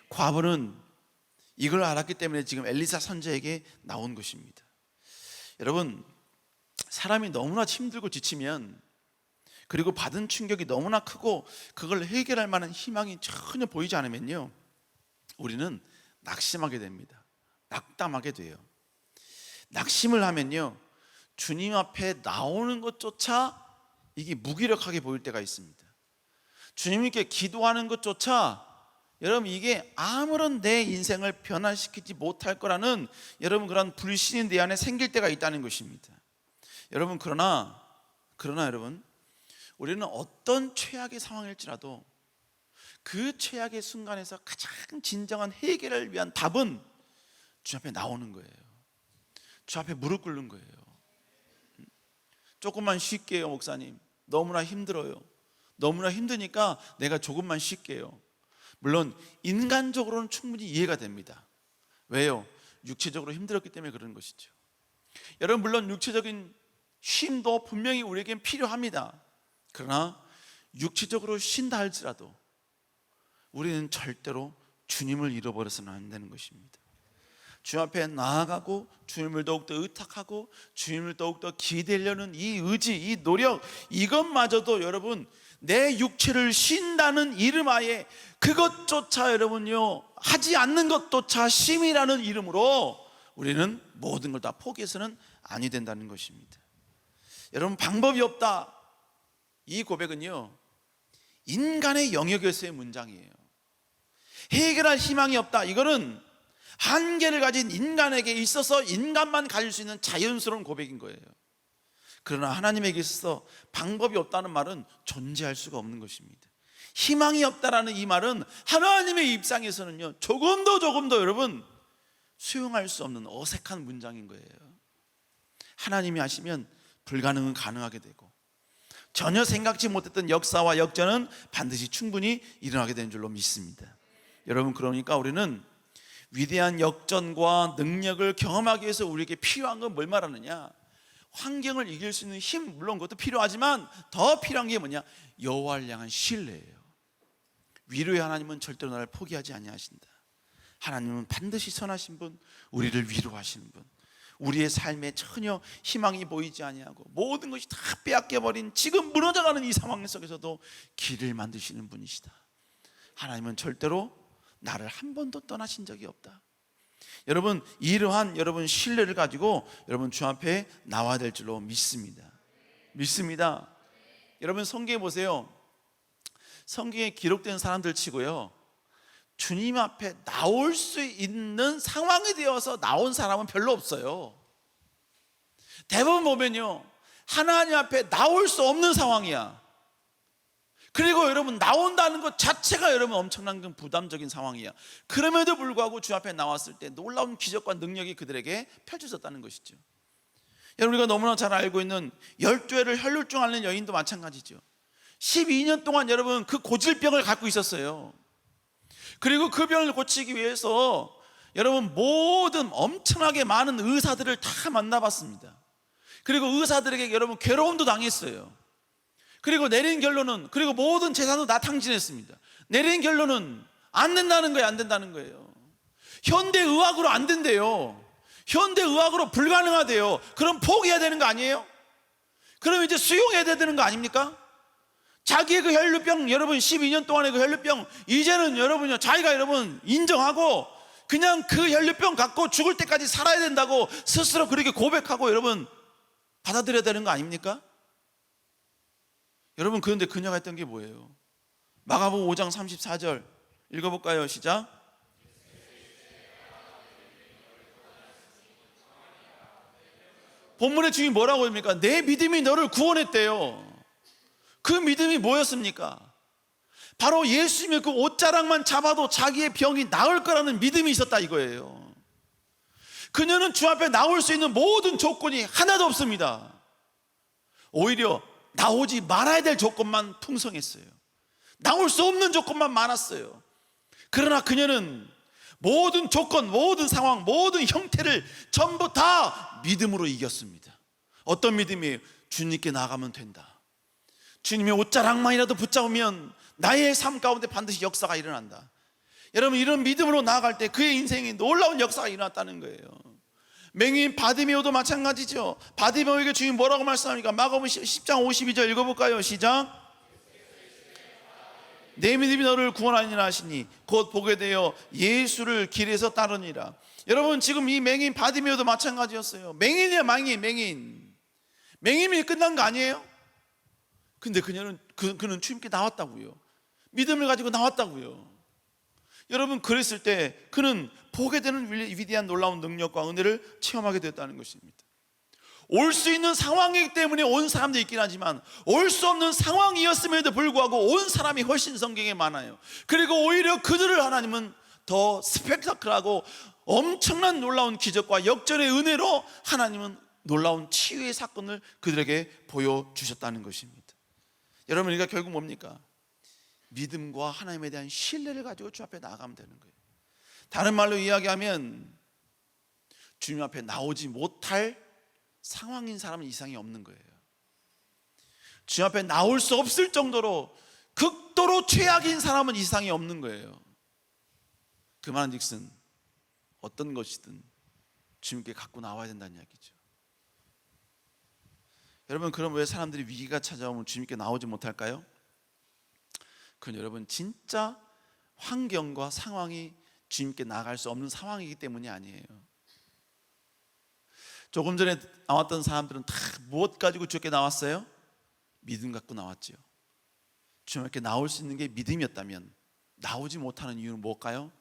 과부는 이걸 알았기 때문에 지금 엘리사 선지자에게 나온 것입니다. 여러분, 사람이 너무나 힘들고 지치면, 그리고 받은 충격이 너무나 크고 그걸 해결할 만한 희망이 전혀 보이지 않으면요, 우리는 낙심하게 됩니다. 낙담하게 돼요. 낙심을 하면요, 주님 앞에 나오는 것조차 이게 무기력하게 보일 때가 있습니다. 주님께 기도하는 것조차 여러분 이게 아무런 내 인생을 변화시키지 못할 거라는 여러분 그런 불신이 내 안에 생길 때가 있다는 것입니다. 여러분, 그러나 여러분, 우리는 어떤 최악의 상황일지라도 그 최악의 순간에서 가장 진정한 해결을 위한 답은 주 앞에 나오는 거예요. 주 앞에 무릎 꿇는 거예요. 조금만 쉴게요, 목사님. 너무나 힘들어요. 너무나 힘드니까 내가 조금만 쉴게요. 물론 인간적으로는 충분히 이해가 됩니다. 왜요? 육체적으로 힘들었기 때문에 그런 것이죠. 여러분, 물론 육체적인 쉼도 분명히 우리에겐 필요합니다. 그러나 육체적으로 쉰다 할지라도 우리는 절대로 주님을 잃어버려서는 안 되는 것입니다. 주 앞에 나아가고 주님을 더욱더 의탁하고 주님을 더욱더 기대려는 이 의지, 이 노력, 이것마저도 여러분 내 육체를 쉰다는 이름하에 그것조차 여러분요 하지 않는 것조차 쉼이라는 이름으로 우리는 모든 걸 다 포기해서는 아니 된다는 것입니다. 여러분, 방법이 없다, 이 고백은요 인간의 영역에서의 문장이에요. 해결할 희망이 없다, 이거는 한계를 가진 인간에게 있어서 인간만 가질 수 있는 자연스러운 고백인 거예요. 그러나 하나님에게 있어서 방법이 없다는 말은 존재할 수가 없는 것입니다. 희망이 없다라는 이 말은 하나님의 입장에서는요 조금도 여러분 수용할 수 없는 어색한 문장인 거예요. 하나님이 하시면 불가능은 가능하게 되고 전혀 생각지 못했던 역사와 역전은 반드시 충분히 일어나게 되는 줄로 믿습니다. 여러분, 그러니까 우리는 위대한 역전과 능력을 경험하기 위해서 우리에게 필요한 건 뭘 말하느냐? 환경을 이길 수 있는 힘, 물론 그것도 필요하지만 더 필요한 게 뭐냐? 여호와를 향한 신뢰예요. 위로의 하나님은 절대로 나를 포기하지 아니하신다. 하나님은 반드시 선하신 분, 우리를 위로하시는 분, 우리의 삶에 전혀 희망이 보이지 아니하고 모든 것이 다 빼앗겨버린 지금 무너져가는 이 상황 속에서도 길을 만드시는 분이시다. 하나님은 절대로 나를 한 번도 떠나신 적이 없다. 여러분, 이러한 여러분 신뢰를 가지고 여러분 주 앞에 나와야 될 줄로 믿습니다. 여러분, 성경에 보세요. 성경에 기록된 사람들 치고요 주님 앞에 나올 수 있는 상황이 되어서 나온 사람은 별로 없어요. 대부분 보면요 하나님 앞에 나올 수 없는 상황이야. 그리고 여러분 나온다는 것 자체가 여러분 엄청난 부담적인 상황이야. 그럼에도 불구하고 주 앞에 나왔을 때 놀라운 기적과 능력이 그들에게 펼쳐졌다는 것이죠. 여러분, 우리가 너무나 잘 알고 있는 12회를 혈루증 앓는 여인도 마찬가지죠. 12년 동안 여러분 그 고질병을 갖고 있었어요. 그리고 그 병을 고치기 위해서 여러분 모든 엄청나게 많은 의사들을 다 만나봤습니다. 그리고 의사들에게 여러분 괴로움도 당했어요. 그리고 내린 결론은, 그리고 모든 재산도 다 탕진했습니다. 내린 결론은 안 된다는 거예요. 안 된다는 거예요. 현대의학으로 안 된대요. 현대의학으로 불가능하대요. 그럼 포기해야 되는 거 아니에요? 그럼 이제 수용해야 되는 거 아닙니까? 자기의 그 혈루병, 여러분 12년 동안의 그 혈루병, 이제는 여러분요 자기가 여러분 인정하고 그냥 그 혈루병 갖고 죽을 때까지 살아야 된다고 스스로 그렇게 고백하고 여러분 받아들여야 되는 거 아닙니까? 여러분, 그런데 그녀가 했던 게 뭐예요? 마가복음 5장 34절 읽어볼까요? 시작. 본문의 주인이 뭐라고 합니까? 내 믿음이 너를 구원했대요. 그 믿음이 뭐였습니까? 바로 예수님의 그 옷자락만 잡아도 자기의 병이 나을 거라는 믿음이 있었다 이거예요. 그녀는 주 앞에 나올 수 있는 모든 조건이 하나도 없습니다. 오히려 나오지 말아야 될 조건만 풍성했어요. 나올 수 없는 조건만 많았어요. 그러나 그녀는 모든 조건, 모든 상황, 모든 형태를 전부 다 믿음으로 이겼습니다. 어떤 믿음이에요? 주님께 나가면 된다. 주님의 옷자락만이라도 붙잡으면 나의 삶 가운데 반드시 역사가 일어난다. 여러분, 이런 믿음으로 나아갈 때 그의 인생에 놀라운 역사가 일어났다는 거예요. 맹인 바디메오도 마찬가지죠. 바디메오에게 주님 뭐라고 말씀합니까? 마가복음 10장 52절 읽어볼까요? 시작. 내 믿음이 너를 구원하니라 하시니 곧 보게 되어 예수를 길에서 따르니라. 여러분, 지금 이 맹인 바디메오도 마찬가지였어요. 맹인이야, 맹인이 끝난 거 아니에요? 근데 그는 주님께 나왔다고요. 믿음을 가지고 나왔다고요. 여러분, 그랬을 때 그는 보게 되는 위대한 놀라운 능력과 은혜를 체험하게 됐다는 것입니다. 올 수 있는 상황이기 때문에 온 사람도 있긴 하지만 올 수 없는 상황이었음에도 불구하고 온 사람이 훨씬 성경에 많아요. 그리고 오히려 그들을 하나님은 더 스펙타클하고 엄청난 놀라운 기적과 역전의 은혜로 하나님은 놀라운 치유의 사건을 그들에게 보여주셨다는 것입니다. 여러분, 우리가 결국 뭡니까? 믿음과 하나님에 대한 신뢰를 가지고 주 앞에 나가면 되는 거예요. 다른 말로 이야기하면 주님 앞에 나오지 못할 상황인 사람은 이상이 없는 거예요. 주님 앞에 나올 수 없을 정도로 극도로 최악인 사람은 이상이 없는 거예요. 그 말은즉슨 어떤 것이든 주님께 갖고 나와야 된다는 이야기죠. 여러분, 그럼 왜 사람들이 위기가 찾아오면 주님께 나오지 못할까요? 그건 여러분, 진짜 환경과 상황이 주님께 나갈 수 없는 상황이기 때문이 아니에요. 조금 전에 나왔던 사람들은 다 무엇 가지고 주님께 나왔어요? 믿음 갖고 나왔죠. 주님께 나올 수 있는 게 믿음이었다면 나오지 못하는 이유는 뭘까요?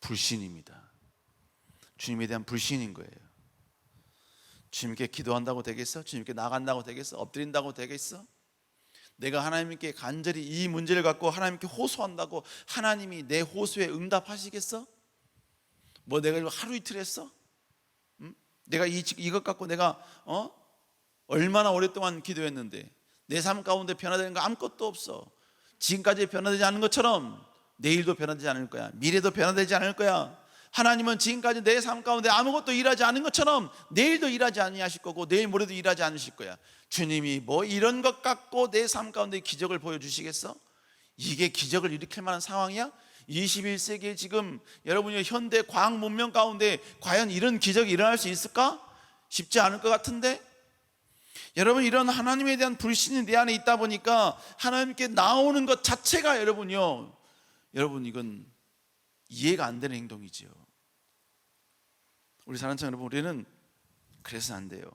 불신입니다. 주님에 대한 불신인 거예요. 주님께 기도한다고 되겠어? 주님께 나간다고 되겠어? 엎드린다고 되겠어? 내가 하나님께 간절히 이 문제를 갖고 하나님께 호소한다고 하나님이 내 호소에 응답하시겠어? 뭐 내가 하루 이틀 했어? 내가 이것 갖고 내가 얼마나 오랫동안 기도했는데 내 삶 가운데 변화되는 거 아무것도 없어. 지금까지 변화되지 않은 것처럼 내일도 변화되지 않을 거야. 미래도 변화되지 않을 거야. 하나님은 지금까지 내 삶 가운데 아무것도 일하지 않은 것처럼 내일도 일하지 아니하실 거고 내일 모레도 일하지 않으실 거야. 주님이 뭐 이런 것 갖고 내 삶 가운데 기적을 보여주시겠어? 이게 기적을 일으킬 만한 상황이야? 21세기에 지금 여러분이 현대 과학 문명 가운데 과연 이런 기적이 일어날 수 있을까? 쉽지 않을 것 같은데. 여러분, 이런 하나님에 대한 불신이 내 안에 있다 보니까 하나님께 나오는 것 자체가 여러분 이건 이해가 안 되는 행동이지요. 우리 사랑하는 여러분, 우리는 그래서는 안 돼요.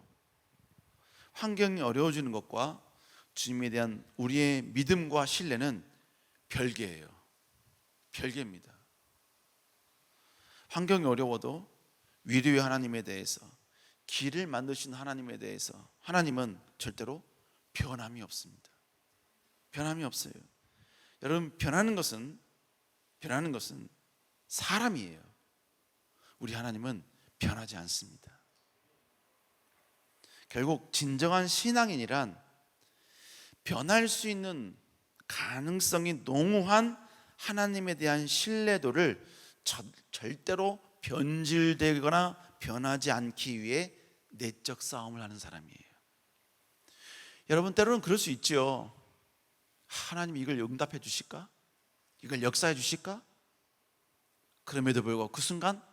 환경이 어려워지는 것과 주님에 대한 우리의 믿음과 신뢰는 별개예요. 별개입니다. 환경이 어려워도 위로의 하나님에 대해서, 길을 만드신 하나님에 대해서 하나님은 절대로 변함이 없습니다. 변함이 없어요. 여러분, 변하는 것은 사람이에요. 우리 하나님은 변하지 않습니다. 결국 진정한 신앙인이란 변할 수 있는 가능성이 농후한 하나님에 대한 신뢰도를 절대로 변질되거나 변하지 않기 위해 내적 싸움을 하는 사람이에요. 여러분, 때로는 그럴 수 있죠. 하나님 이걸 응답해 주실까? 이걸 역사해 주실까? 그럼에도 불구하고 그 순간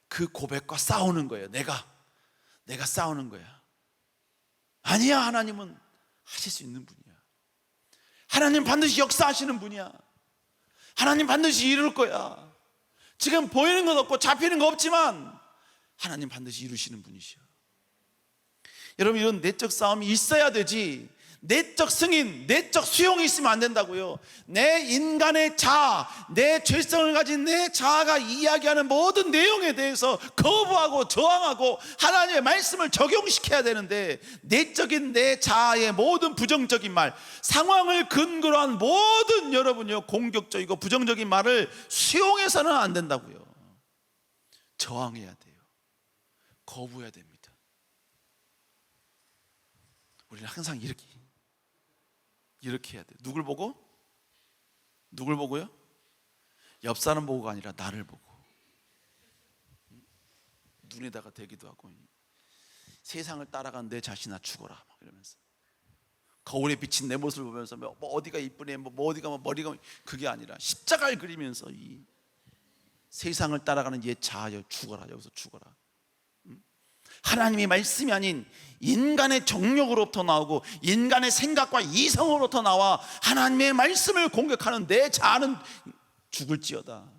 그 고백과 싸우는 거예요. 내가 싸우는 거야. 아니야, 하나님은 하실 수 있는 분이야. 하나님 반드시 역사하시는 분이야. 하나님 반드시 이룰 거야. 지금 보이는 것 없고 잡히는 거 없지만 하나님 반드시 이루시는 분이시여. 여러분, 이런 내적 싸움이 있어야 되지, 내적 승인, 내적 수용이 있으면 안 된다고요. 내 인간의 자아, 내 죄성을 가진 내 자아가 이야기하는 모든 내용에 대해서 거부하고 저항하고 하나님의 말씀을 적용시켜야 되는데, 내적인 내 자아의 모든 부정적인 말, 상황을 근거로 한 모든 여러분요 공격적이고 부정적인 말을 수용해서는 안 된다고요. 저항해야 돼요. 거부해야 됩니다. 우리는 항상 이렇게 해야 돼요. 누굴 보고? 누굴 보고요? 옆 사람 보고가 아니라 나를 보고. 눈에다가 대기도 하고, 세상을 따라간 내 자신아 죽어라 막 이러면서, 거울에 비친 내 모습을 보면서 뭐 어디가 이쁘네, 뭐 어디가 뭐 머리가, 그게 아니라 십자가를 그리면서 이 세상을 따라가는 얘 자아여 죽어라, 여기서 죽어라. 하나님의 말씀이 아닌 인간의 정욕으로부터 나오고 인간의 생각과 이성으로부터 나와 하나님의 말씀을 공격하는 내 자아는 죽을지어다.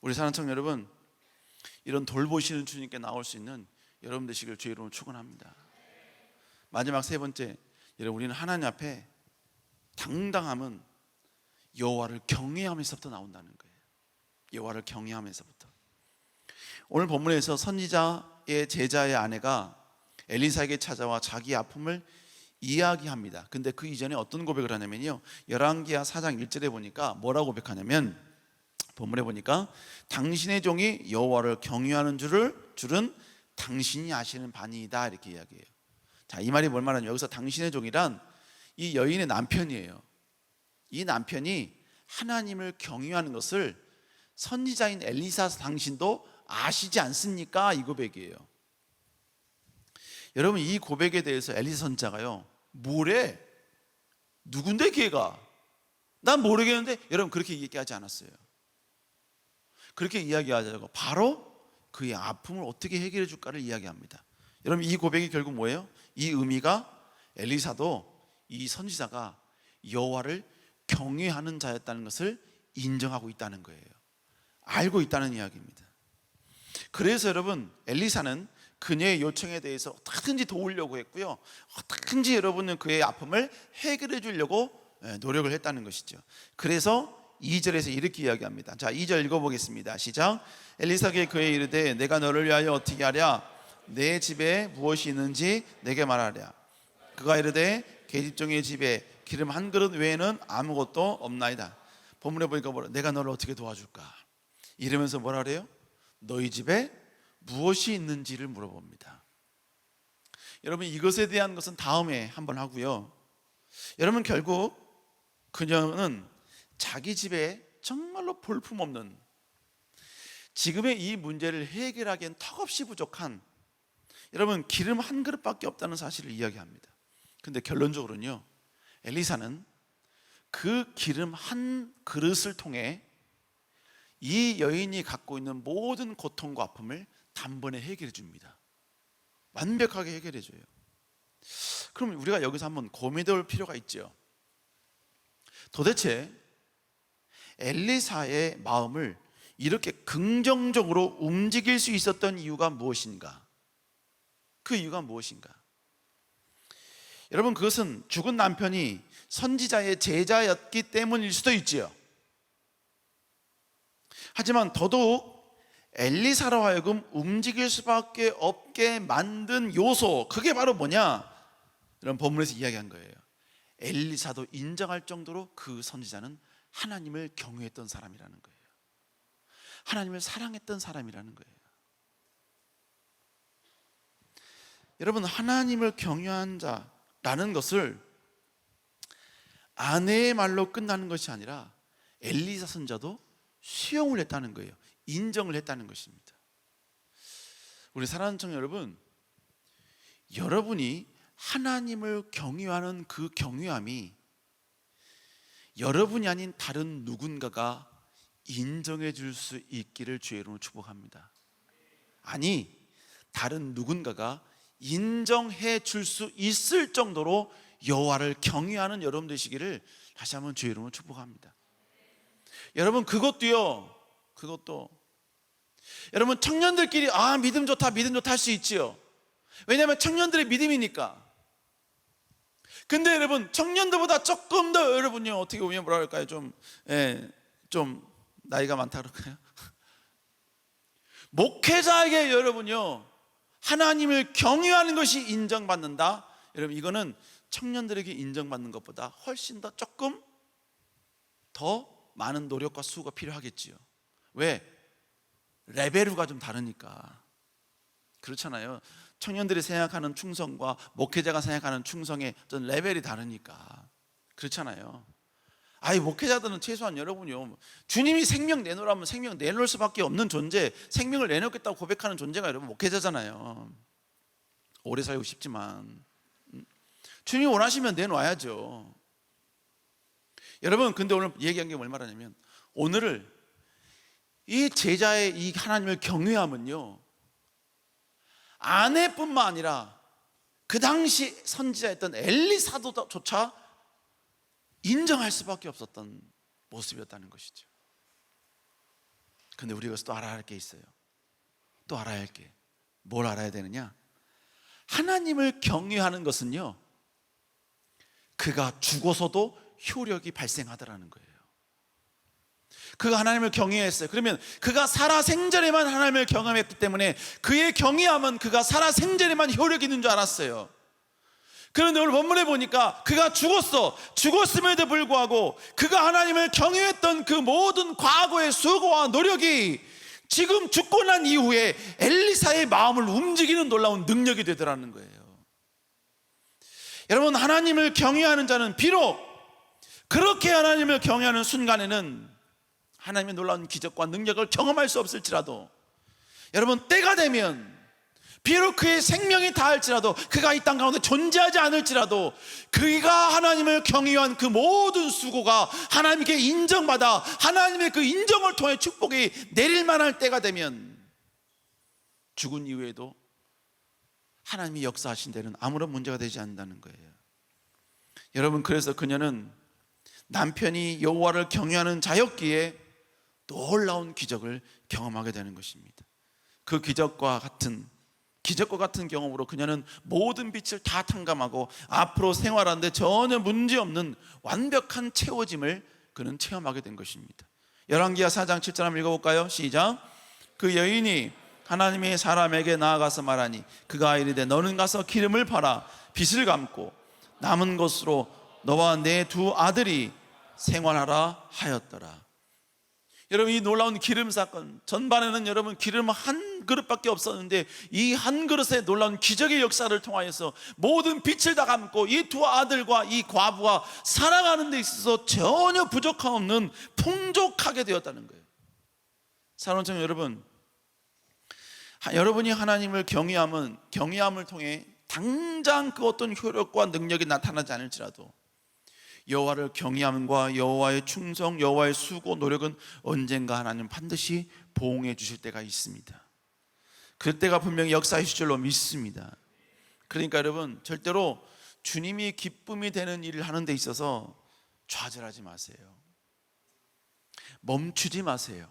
우리 사랑하는 청년 여러분, 이런 돌보시는 주님께 나올 수 있는 여러분 되시길 주의 이름으로 축원합니다. 마지막 세 번째, 여러분, 우리는 하나님 앞에 당당함은 여호와를 경외하면서부터 나온다는 거예요. 여호와를 경외하면서부터. 오늘 본문에서 선지자의 제자의 아내가 엘리사에게 찾아와 자기 아픔을 이야기합니다. 근데 그 이전에 어떤 고백을 하냐면요, 열왕기하 4장 1절에 보니까 뭐라고 고백하냐면, 본문에 보니까 당신의 종이 여호와를 경외하는 줄은 당신이 아시는 바니이다, 이렇게 이야기해요. 자, 이 말이 뭘 말하냐면, 여기서 당신의 종이란 이 여인의 남편이에요. 이 남편이 하나님을 경외하는 것을 선지자인 엘리사 당신도 아시지 않습니까? 이 고백이에요. 여러분, 이 고백에 대해서 엘리사 선지자가요, 뭐래? 누군데 걔가? 난 모르겠는데. 여러분, 그렇게 얘기하지 않았어요. 그렇게 이야기하자고 바로 그의 아픔을 어떻게 해결해 줄까를 이야기합니다. 여러분, 이 고백이 결국 뭐예요? 이 의미가 엘리사도 이 선지자가 여호와를 경외하는 자였다는 것을 인정하고 있다는 거예요. 알고 있다는 이야기입니다. 그래서 여러분, 엘리사는 그녀의 요청에 대해서 어떻게든지 도우려고 했고요, 어떻게든지 여러분은 그의 아픔을 해결해 주려고 노력을 했다는 것이죠. 그래서 2절에서 이렇게 이야기합니다. 자, 2절 읽어보겠습니다. 시작. 엘리사에게 그의 이르되 내가 너를 위하여 어떻게 하랴? 내 집에 무엇이 있는지 내게 말하랴. 그가 이르되 계집종의 집에 기름 한 그릇 외에는 아무것도 없나이다. 본문에 보니까 내가 너를 어떻게 도와줄까? 이러면서 뭐라 그래요? 너희 집에 무엇이 있는지를 물어봅니다. 여러분, 이것에 대한 것은 다음에 한번 하고요. 여러분, 결국 그녀는 자기 집에 정말로 볼품없는, 지금의 이 문제를 해결하기엔 턱없이 부족한, 여러분, 기름 한 그릇밖에 없다는 사실을 이야기합니다. 근데 결론적으로는요, 엘리사는 그 기름 한 그릇을 통해 이 여인이 갖고 있는 모든 고통과 아픔을 단번에 해결해 줍니다. 완벽하게 해결해 줘요. 그럼 우리가 여기서 한번 고민해 볼 필요가 있죠. 도대체 엘리사의 마음을 이렇게 긍정적으로 움직일 수 있었던 이유가 무엇인가? 그 이유가 무엇인가? 여러분, 그것은 죽은 남편이 선지자의 제자였기 때문일 수도 있지요. 하지만 더더욱 엘리사로 하여금 움직일 수밖에 없게 만든 요소, 그게 바로 뭐냐? 이런 본문에서 이야기한 거예요. 엘리사도 인정할 정도로 그 선지자는 하나님을 경외했던 사람이라는 거예요. 하나님을 사랑했던 사람이라는 거예요. 여러분, 하나님을 경외한 자라는 것을 아내의 말로 끝나는 것이 아니라 엘리사 선자도 수용을 했다는 거예요. 인정을 했다는 것입니다. 우리 사랑하는 청년 여러분, 여러분이 하나님을 경외하는 그 경외함이 여러분이 아닌 다른 누군가가 인정해 줄 수 있기를 주의 이름으로 축복합니다. 아니, 다른 누군가가 인정해 줄 수 있을 정도로 여호와를 경외하는 여러분 되시기를 다시 한번 주의 이름으로 축복합니다. 여러분, 그것도 여러분, 청년들끼리 믿음 좋다 할 수 있지요. 왜냐하면 청년들의 믿음이니까. 근데 여러분, 청년들보다 조금 더 여러분요, 어떻게 보면 뭐라 할까요? 좀 나이가 많다 그럴까요? 목회자에게 여러분요, 하나님을 경외하는 것이 인정받는다. 여러분, 이거는 청년들에게 인정받는 것보다 훨씬 더 조금 더 많은 노력과 수고가 필요하겠지요. 왜? 레벨이 좀 다르니까. 그렇잖아요. 청년들이 생각하는 충성과 목회자가 생각하는 충성의 좀 레벨이 다르니까. 그렇잖아요. 목회자들은 최소한 여러분요, 주님이 생명 내놓으라면 생명 내놓을 수밖에 없는 존재, 생명을 내놓겠다고 고백하는 존재가 여러분 목회자잖아요. 오래 살고 싶지만 주님이 원하시면 내놓아야죠. 여러분, 근데 오늘 얘기한 게 뭘 말하냐면, 오늘을 이 제자의 이 하나님을 경외함은요, 아내뿐만 아니라 그 당시 선지자였던 엘리사도조차 인정할 수밖에 없었던 모습이었다는 것이죠. 근데 우리가 또 알아야 할 게 있어요. 또 알아야 할 게, 뭘 알아야 되느냐? 하나님을 경외하는 것은요, 그가 죽어서도 효력이 발생하더라는 거예요. 그가 하나님을 경외했어요. 그러면 그가 살아생전에만 하나님을 경외했기 때문에 그의 경외함은 그가 살아생전에만 효력이 있는 줄 알았어요. 그런데 오늘 본문에 보니까 그가 죽었음에도 불구하고 그가 하나님을 경외했던 그 모든 과거의 수고와 노력이 지금 죽고 난 이후에 엘리사의 마음을 움직이는 놀라운 능력이 되더라는 거예요. 여러분, 하나님을 경외하는 자는 비록 그렇게 하나님을 경외하는 순간에는 하나님의 놀라운 기적과 능력을 경험할 수 없을지라도, 여러분, 때가 되면 비록 그의 생명이 다할지라도, 그가 이 땅 가운데 존재하지 않을지라도, 그가 하나님을 경외한 그 모든 수고가 하나님께 인정받아 하나님의 그 인정을 통해 축복이 내릴 만할 때가 되면 죽은 이후에도 하나님이 역사하신 데는 아무런 문제가 되지 않는다는 거예요. 여러분, 그래서 그녀는 남편이 여호와를 경외하는 자였기에 놀라운 기적을 경험하게 되는 것입니다. 그 기적과 같은 경험으로 그녀는 모든 빛을 다 탕감하고 앞으로 생활하는데 전혀 문제없는 완벽한 채워짐을 그는 체험하게 된 것입니다. 열왕기하 4장 7절 한번 읽어볼까요? 시작. 그 여인이 하나님의 사람에게 나아가서 말하니 그가 이르되 너는 가서 기름을 팔아 빚을 갚고 남은 것으로 너와 내 두 아들이 생활하라 하였더라. 여러분, 이 놀라운 기름 사건, 전반에는 여러분 기름 한 그릇밖에 없었는데 이 한 그릇의 놀라운 기적의 역사를 통하여서 모든 빚을 다 갚고 이 두 아들과 이 과부가 살아가는 데 있어서 전혀 부족함 없는 풍족하게 되었다는 거예요. 사랑하는 청년 여러분, 여러분이 하나님을 경외함을 통해 당장 그 어떤 효력과 능력이 나타나지 않을지라도 여호와를 경외함과 여호와의 충성, 여호와의 수고, 노력은 언젠가 하나님 반드시 보응해 주실 때가 있습니다. 그때가 분명히 역사이실 줄로 믿습니다. 그러니까 여러분, 절대로 주님이 기쁨이 되는 일을 하는 데 있어서 좌절하지 마세요. 멈추지 마세요.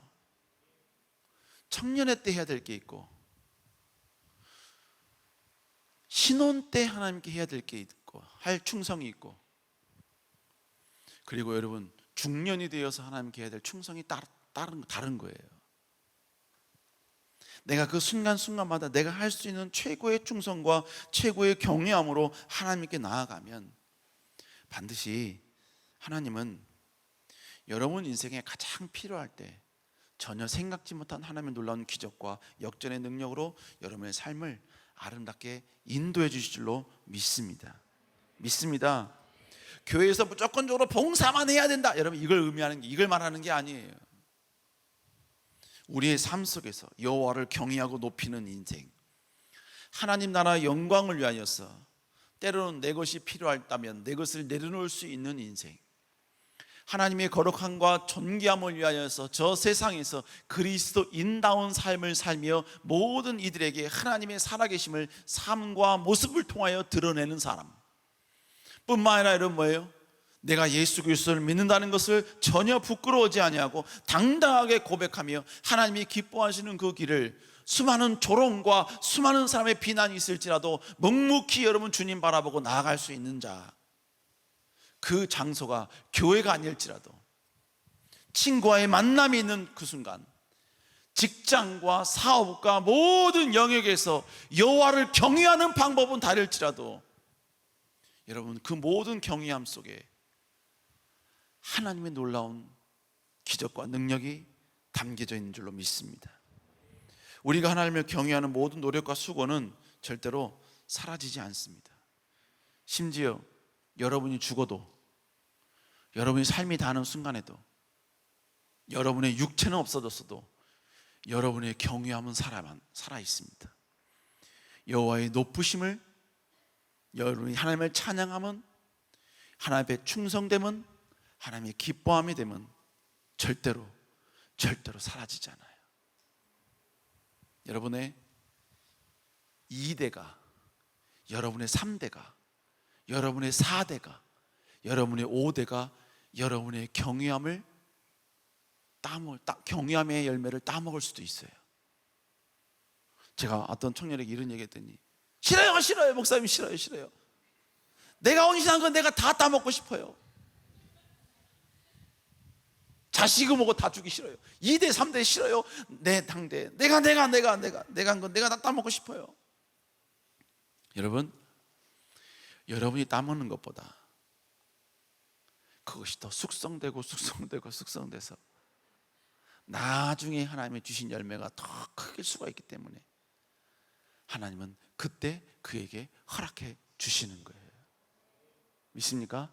청년의 때 해야 될 게 있고, 신혼 때 하나님께 해야 될 게 있고, 할 충성이 있고, 그리고 여러분, 중년이 되어서 하나님께 해야 될 충성이 다른 거예요. 내가 그 순간순간마다 내가 할 수 있는 최고의 충성과 최고의 경외함으로 하나님께 나아가면 반드시 하나님은 여러분 인생에 가장 필요할 때 전혀 생각지 못한 하나님의 놀라운 기적과 역전의 능력으로 여러분의 삶을 아름답게 인도해 주실 줄로 믿습니다. 교회에서 무조건적으로 봉사만 해야 된다, 여러분, 이걸 말하는 게 아니에요. 우리의 삶 속에서 여호와를 경외하고 높이는 인생, 하나님 나라 영광을 위하여서 때로는 내 것이 필요하다면 내 것을 내려놓을 수 있는 인생, 하나님의 거룩함과 존귀함을 위하여서 저 세상에서 그리스도인다운 삶을 살며 모든 이들에게 하나님의 살아계심을 삶과 모습을 통하여 드러내는 사람 뿐만 아니라, 여러분, 뭐예요? 내가 예수 그리스도를 믿는다는 것을 전혀 부끄러워하지 아니하고 당당하게 고백하며 하나님이 기뻐하시는 그 길을, 수많은 조롱과 수많은 사람의 비난이 있을지라도 묵묵히 여러분 주님 바라보고 나아갈 수 있는 자, 그 장소가 교회가 아닐지라도 친구와의 만남이 있는 그 순간, 직장과 사업과 모든 영역에서 여호와를 경외하는 방법은 다를지라도 여러분, 그 모든 경외함 속에 하나님의 놀라운 기적과 능력이 담겨져 있는 줄로 믿습니다. 우리가 하나님을 경외하는 모든 노력과 수고는 절대로 사라지지 않습니다. 심지어 여러분이 죽어도, 여러분이 삶이 다하는 순간에도, 여러분의 육체는 없어졌어도 여러분의 경외함은 살아 있습니다. 여호와의 높으심을, 여러분이 하나님을 찬양하면, 하나님의 충성됨은, 하나님의 기뻐함이 되면 절대로 사라지지 않아요. 여러분의 2대가, 여러분의 3대가, 여러분의 4대가, 여러분의 5대가 여러분의 경외함의 열매를 따먹을 수도 있어요. 제가 어떤 청년에게 이런 얘기 했더니 싫어요 목사님, 싫어요. 내가 헌신한 건 내가 다 따먹고 싶어요. 자식이 뭐고 다 주기 싫어요. 2대 3대 싫어요. 내 당대 내가 한 건 내가 다 따먹고 싶어요. 여러분, 여러분이 따먹는 것보다 그것이 더 숙성돼서 나중에 하나님이 주신 열매가 더 크길 수가 있기 때문에 하나님은 그때 그에게 허락해 주시는 거예요. 믿습니까?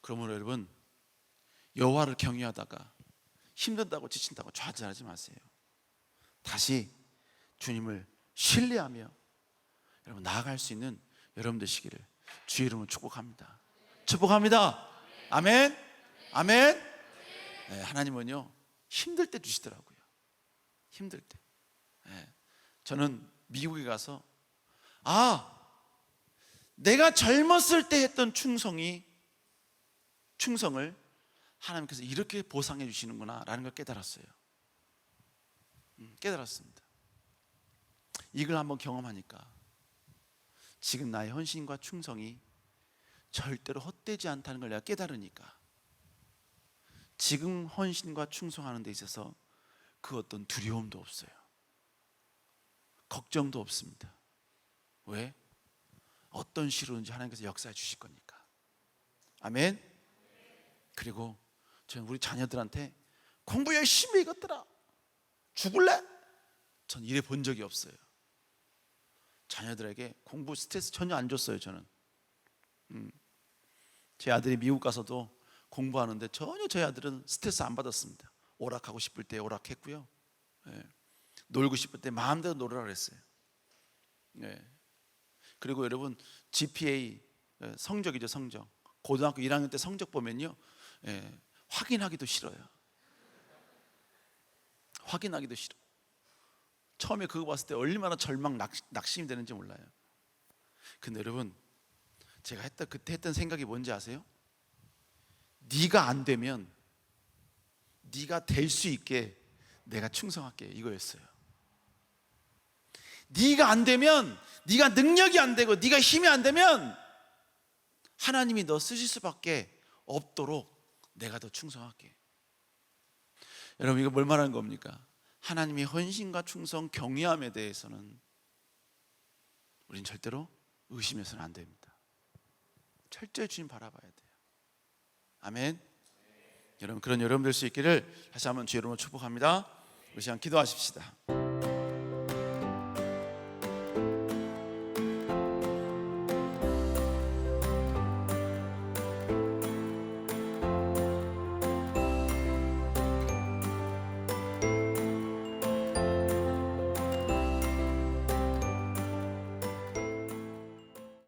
그러므로 여러분, 여호와를 경외하다가 힘든다고 지친다고 좌절하지 마세요. 다시 주님을 신뢰하며 여러분 나아갈 수 있는 여러분 되시기를 주의 이름으로 축복합니다. 아멘. 네, 하나님은요 힘들 때 주시더라고요. 힘들 때. 네, 저는 미국에 가서 내가 젊었을 때 했던 충성을 하나님께서 이렇게 보상해 주시는구나 라는 걸 깨달았어요. 깨달았습니다. 이걸 한번 경험하니까 지금 나의 헌신과 충성이 절대로 헛되지 않다는 걸 내가 깨달으니까 지금 헌신과 충성하는 데 있어서 그 어떤 두려움도 없어요. 걱정도 없습니다. 왜? 어떤 시로든지 하나님께서 역사해 주실 거니까. 아멘. 그리고 저는 우리 자녀들한테 공부 열심히 이것들아 죽을래? 전 이래 본 적이 없어요. 자녀들에게 공부 스트레스 전혀 안 줬어요. 저는 제 아들이 미국 가서도 공부하는데 전혀 저희 아들은 스트레스 안 받았습니다. 오락하고 싶을 때 오락했고요. 놀고 싶을 때 마음대로 놀으라 그랬어요. 그리고 여러분 GPA 성적이죠. 성적. 고등학교 1학년 때 성적 보면요 확인하기도 싫어요. 확인하기도 싫어. 처음에 그거 봤을 때 얼마나 절망 낙심이 되는지 몰라요. 근데 여러분, 제가 그때 했던 생각이 뭔지 아세요? 네가 안 되면 네가 될 수 있게 내가 충성할게, 이거였어요. 네가 안 되면, 네가 능력이 안 되고 네가 힘이 안 되면 하나님이 너 쓰실 수밖에 없도록 내가 더 충성할게. 여러분, 이거 뭘 말하는 겁니까? 하나님의 헌신과 충성, 경외함에 대해서는 우린 절대로 의심해서는 안 됩니다. 철저히 주님 바라봐야 돼요. 아멘. 여러분, 그런 여러분 될 수 있기를 다시 한번 주의 이름으로 축복합니다. 우리 시간 기도하십시다.